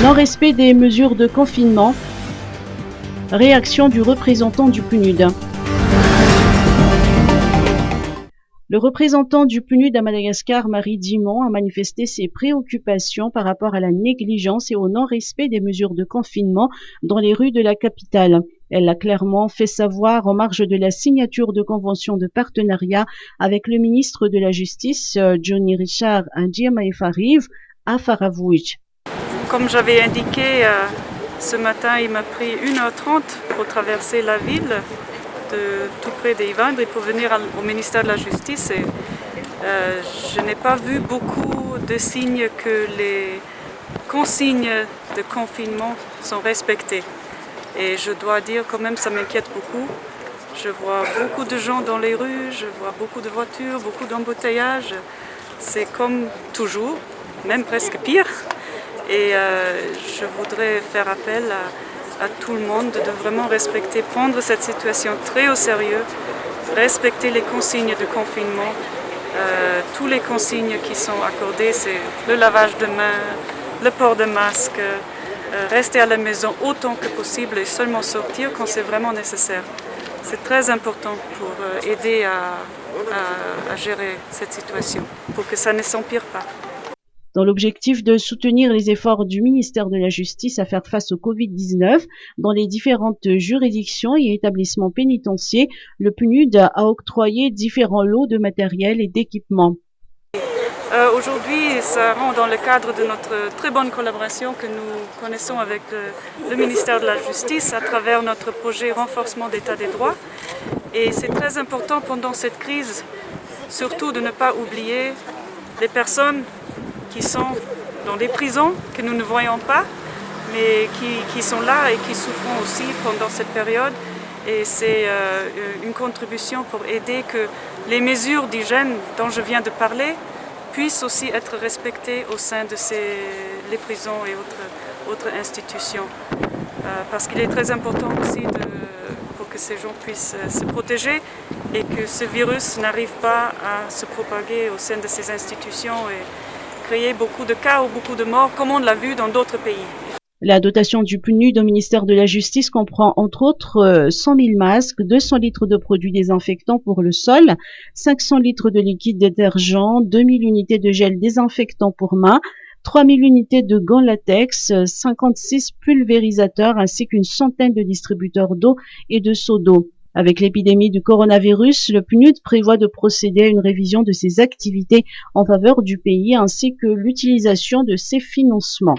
Non-respect des mesures de confinement. Réaction du représentant du PNUD. Le représentant du PNUD à Madagascar, Marie Dimon, a manifesté ses préoccupations par rapport à la négligence et au non-respect des mesures de confinement dans les rues de la capitale. Elle l'a clairement fait savoir en marge de la signature de conventions de partenariat avec le ministre de la Justice, Johnny Richard Ndiemaefarive, à Faravouj. Comme j'avais indiqué, ce matin, il m'a pris 1h30 pour traverser la ville, tout près d'Ivandre, pour venir au ministère de la Justice. Et, je n'ai pas vu beaucoup de signes que les consignes de confinement sont respectées. Et je dois dire quand même, ça m'inquiète beaucoup. Je vois beaucoup de gens dans les rues, je vois beaucoup de voitures, beaucoup d'embouteillages. C'est comme toujours, même presque pire. Et je voudrais faire appel à tout le monde de vraiment respecter, prendre cette situation très au sérieux, respecter les consignes de confinement. Tous les consignes qui sont accordées, c'est le lavage de mains, le port de masque, rester à la maison autant que possible et seulement sortir quand c'est vraiment nécessaire. C'est très important pour aider à gérer cette situation, pour que ça ne s'empire pas. Dans l'objectif de soutenir les efforts du ministère de la Justice à faire face au Covid-19 dans les différentes juridictions et établissements pénitentiaires, le PNUD a octroyé différents lots de matériel et d'équipements. Aujourd'hui, ça rentre dans le cadre de notre très bonne collaboration que nous connaissons avec le ministère de la Justice à travers notre projet renforcement d'état des droits. Et c'est très important pendant cette crise, surtout de ne pas oublier les personnes qui sont dans des prisons, que nous ne voyons pas, mais qui sont là et qui souffrent aussi pendant cette période. Et c'est une contribution pour aider que les mesures d'hygiène dont je viens de parler puissent aussi être respectées au sein de les prisons et autres institutions. Parce qu'il est très important aussi pour que ces gens puissent se protéger et que ce virus n'arrive pas à se propager au sein de ces institutions et créer beaucoup de cas ou beaucoup de morts, comme on l'a vu dans d'autres pays. La dotation du PNUD au ministère de la Justice comprend entre autres 100 000 masques, 200 litres de produits désinfectants pour le sol, 500 litres de liquide détergent, 2000 unités de gel désinfectant pour mains, 3000 unités de gants latex, 56 pulvérisateurs ainsi qu'une centaine de distributeurs d'eau et de seaux d'eau. Avec l'épidémie du coronavirus, le PNUD prévoit de procéder à une révision de ses activités en faveur du pays ainsi que l'utilisation de ses financements.